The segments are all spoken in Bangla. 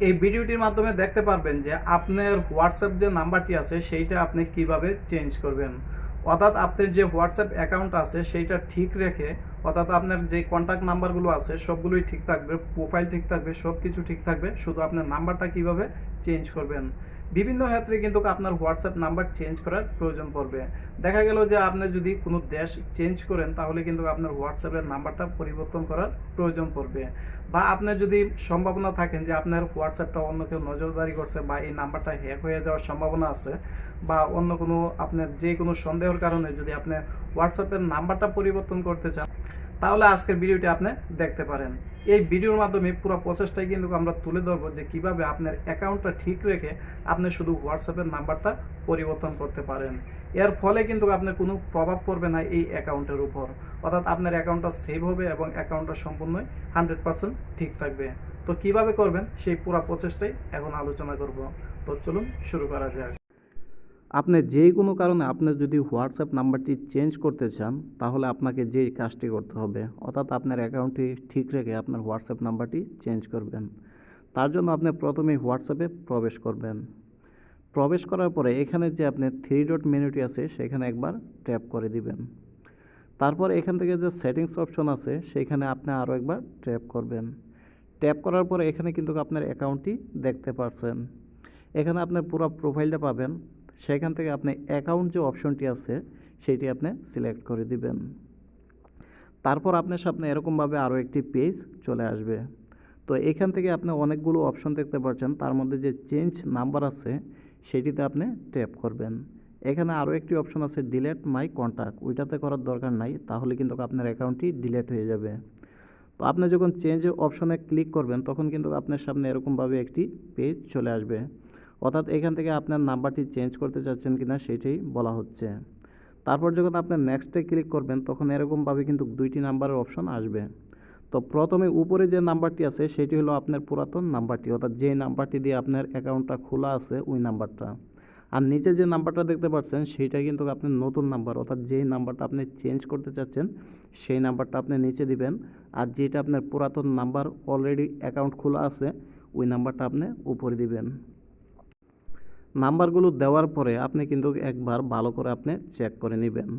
এই ভিডিওটির মাধ্যমে দেখতে পারবেন যে আপনার হোয়াটসঅ্যাপ যে নাম্বারটি আছে সেইটা আপনি কিভাবে চেঞ্জ করবেন। অর্থাৎ আপনার যে হোয়াটসঅ্যাপ অ্যাকাউন্ট আছে সেইটা ঠিক রেখে, অর্থাৎ আপনার যে কন্ট্যাক্ট নাম্বারগুলো আছে সবগুলোই ঠিক থাকবে, প্রোফাইল ঠিক থাকবে, সব কিছু ঠিক থাকবে, শুধু আপনার নাম্বারটা কিভাবে চেঞ্জ করবেন। বিভিন্ন ক্ষেত্রে কিন্তু আপনার হোয়াটসঅ্যাপ নাম্বার চেঞ্জ করার প্রয়োজন পড়বে। দেখা গেল যে আপনি যদি কোনো দেশ চেঞ্জ করেন তাহলে কিন্তু আপনার হোয়াটসঅ্যাপের নাম্বারটা পরিবর্তন করার প্রয়োজন পড়বে। বা আপনার যদি সম্ভাবনা থাকেন যে আপনার হোয়াটসঅ্যাপটা অন্য কেউ নজরদারি করছে বা এই নাম্বারটা হ্যাক হয়ে যাওয়ার সম্ভাবনা আছে, বা অন্য কোনো আপনার যে কোনো সন্দেহের কারণে যদি আপনি হোয়াটসঅ্যাপের নাম্বারটা পরিবর্তন করতে চান, তাহলে আজকের ভিডিওটি আপনি দেখতে পারেন। এই ভিডিওর মাধ্যমে পুরো প্রসেসটাই কিন্তু আমরা তুলে ধরবো যে কিভাবে আপনার অ্যাকাউন্টটা ঠিক রেখে আপনি শুধু হোয়াটসঅ্যাপের নাম্বারটা পরিবর্তন করতে পারেন। এর ফলে কিন্তু আপনার কোনো প্রভাব পড়বে না এই অ্যাকাউন্টের উপর, অর্থাৎ আপনার অ্যাকাউন্টটা সেভ হবে এবং অ্যাকাউন্টটা সম্পূর্ণই 100% ঠিক থাকবে। তো কিভাবে করবেন সেই পুরো প্রসেসটাই এখন আলোচনা করব। তো চলুন শুরু করা যাক। আপনি যে কোনো কারণে আপনি যদি হোয়াটসঅ্যাপ নাম্বারটি চেঞ্জ করতে চান তাহলে আপনাকে যে কাজটি করতে হবে, অর্থাৎ আপনার অ্যাকাউন্টটি ঠিক রেখে আপনার হোয়াটসঅ্যাপ নাম্বারটি চেঞ্জ করবেন। তার জন্য আপনি প্রথমেই হোয়াটসঅ্যাপে প্রবেশ করবেন। প্রবেশ করার পরে এখানে যে আপনার থ্রি ডট মেনুটি আছে সেখানে একবার ট্যাপ করে দিবেন। তারপর এখান থেকে যে সেটিংস অপশন আছে সেইখানে আপনি আরও একবার ট্যাপ করবেন। ট্যাপ করার পরে এখানে কিন্তু আপনার অ্যাকাউন্টটি দেখতে পাচ্ছেন। এখানে আপনার পুরো প্রোফাইলটা পাবেন। সেখান থেকে আপনি অ্যাকাউন্ট যে অপশনটি আছে সেইটি আপনি সিলেক্ট করে দিবেন। তারপর আপনার সামনে এরকমভাবে আরও একটি পেজ চলে আসবে। তো এখান থেকে আপনি অনেকগুলো অপশন দেখতে পাচ্ছেন, তার মধ্যে যে চেঞ্জ নাম্বার আছে সেটিতে আপনি ট্যাপ করবেন। এখানে আরও একটি অপশন আছে ডিলেট মাই কন্ট্যাক্ট, ওইটাতে করার দরকার নাই, তাহলে কিন্তু আপনার অ্যাকাউন্টটি ডিলেট হয়ে যাবে। তো আপনি যখন চেঞ্জ অপশনে ক্লিক করবেন তখন কিন্তু আপনার সামনে এরকমভাবে একটি পেজ চলে আসবে, অর্থাৎ এখান থেকে আপনার নাম্বারটি চেঞ্জ করতে চাচ্ছেন কিনা সেটাই বলা হচ্ছে। তারপর যখন আপনি নেক্সটে ক্লিক করবেন তখন এরকমভাবে কিন্তু দুইটি নাম্বারের অপশন আসবে। তো প্রথমে উপরে যে নাম্বারটি আছে সেটি হলো আপনার পুরাতন নাম্বারটি, অর্থাৎ যে নাম্বারটি দিয়ে আপনার অ্যাকাউন্টটা খোলা আছে ওই নাম্বারটা। আর নিচে যে নাম্বারটা দেখতে পাচ্ছেন সেইটা কিন্তু আপনার নতুন নাম্বার, অর্থাৎ যেই নাম্বারটা আপনি চেঞ্জ করতে চাচ্ছেন সেই নাম্বারটা আপনি নিচে দিবেন। আর যেটা আপনার পুরাতন নাম্বার, অলরেডি অ্যাকাউন্ট খোলা আছে, ওই নাম্বারটা আপনি উপরে দিবেন। নাম্বারগুলো দেওয়ার পরে আপনি কিন্তু একবার ভালো করে আপনি চেক করে নেবেন।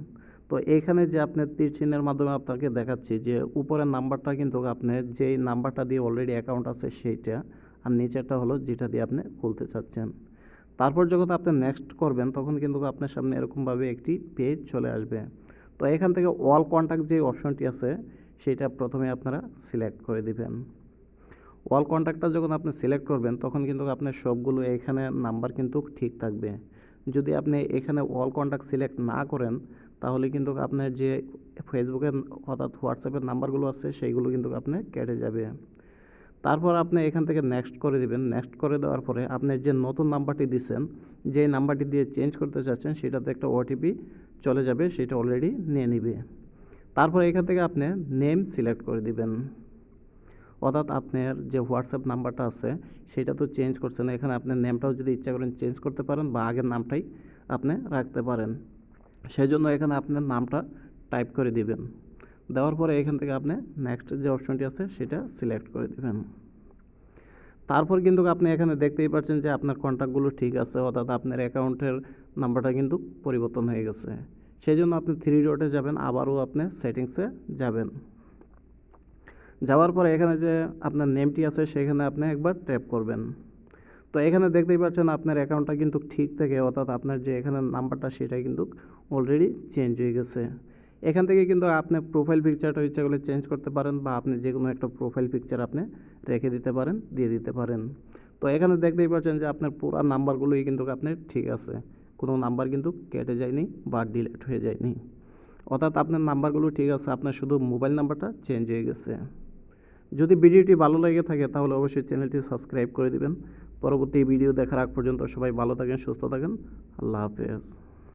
তো এইখানে যে আপনার তীর চিহ্নের মাধ্যমে আপনাকে দেখাচ্ছি যে উপরের নাম্বারটা কিন্তু আপনার যেই নাম্বারটা দিয়ে অলরেডি অ্যাকাউন্ট আছে সেইটা, আর নিচেরটা হলো যেটা দিয়ে আপনি খুলতে চাচ্ছেন। তারপর যখন আপনি নেক্সট করবেন তখন কিন্তু আপনার সামনে এরকমভাবে একটি পেজ চলে আসবে। তো এখান থেকে অল কন্ট্যাক্ট যে অপশনটি আছে সেটা প্রথমে আপনারা সিলেক্ট করে দিবেন। অল কন্ট্যাক্টটা যখন আপনি সিলেক্ট করবেন তখন কিন্তু আপনার সবগুলো এখানে নাম্বার কিন্তু ঠিক থাকবে। যদি আপনি এখানে অল কন্ট্যাক্ট সিলেক্ট না করেন তাহলে কিন্তু আপনার যে ফেসবুকের অর্থাৎ হোয়াটসঅ্যাপের নাম্বারগুলো আছে সেইগুলো কিন্তু আপনার কেটে যাবে। তারপর আপনি এখান থেকে নেক্সট করে দিবেন। নেক্সট করে দেওয়ার পরে আপনি যে নতুন নাম্বারটি দিচ্ছেন, যে নাম্বারটি দিয়ে চেঞ্জ করতে চাচ্ছেন সেটাতে একটা ওটিপি চলে যাবে, সেটা অলরেডি নিয়ে নিবে। তারপর এখান থেকে আপনি নেম সিলেক্ট করে দিবেন, অর্থাৎ আপনার যে হোয়াটসঅ্যাপ নাম্বারটা আছে সেটা তো চেঞ্জ করছেন, এখানে আপনার নেমটাও যদি ইচ্ছা করেন চেঞ্জ করতে পারেন বা আগের নামটাই আপনি রাখতে পারেন। সেই জন্য এখানে আপনার নামটা টাইপ করে দিবেন। দেওয়ার পরে এখান থেকে আপনি নেক্সট যে অপশনটি আছে সেটা সিলেক্ট করে দিবেন। তারপর কিন্তু আপনি এখানে দেখতেই পাচ্ছেন যে আপনার কন্ট্যাক্টগুলো ঠিক আছে, অর্থাৎ আপনার অ্যাকাউন্টের নাম্বারটা কিন্তু পরিবর্তন হয়ে গেছে। সেই জন্য আপনি থ্রি ডটে যাবেন, আবারও আপনি সেটিংসে যাবেন। যাওয়ার পরে এখানে যে আপনার নেমটি আছে সেখানে আপনি একবার ট্যাপ করবেন। তো এখানে দেখতেই পাচ্ছেন আপনার অ্যাকাউন্টটা কিন্তু ঠিক থেকে, অর্থাৎ আপনার যে এখানে নাম্বারটা সেটা কিন্তু অলরেডি চেঞ্জ হয়ে গেছে। এখান থেকে কিন্তু আপনি প্রোফাইল পিকচারটা ইচ্ছা করলে চেঞ্জ করতে পারেন বা আপনি যে কোনো একটা প্রোফাইল পিকচার আপনি রেখে দিতে পারেন, দিয়ে দিতে পারেন। তো এখানে দেখতেই পাচ্ছেন যে আপনার পুরো নাম্বারগুলোই কিন্তু আপনার ঠিক আছে, কোনো নাম্বার কিন্তু কেটে যায়নি বা ডিলিট হয়ে যায়নি, অর্থাৎ আপনার নাম্বারগুলো ঠিক আছে, আপনার শুধু মোবাইল নাম্বারটা চেঞ্জ হয়ে গেছে। যদি ভিডিওটি ভালো লেগে থাকে তাহলে অবশ্যই চ্যানেলটি সাবস্ক্রাইব করে দিবেন। পরবর্তী ভিডিও দেখার আগ পর্যন্ত সবাই ভালো থাকেন, সুস্থ থাকেন। আল্লাহ হাফেজ।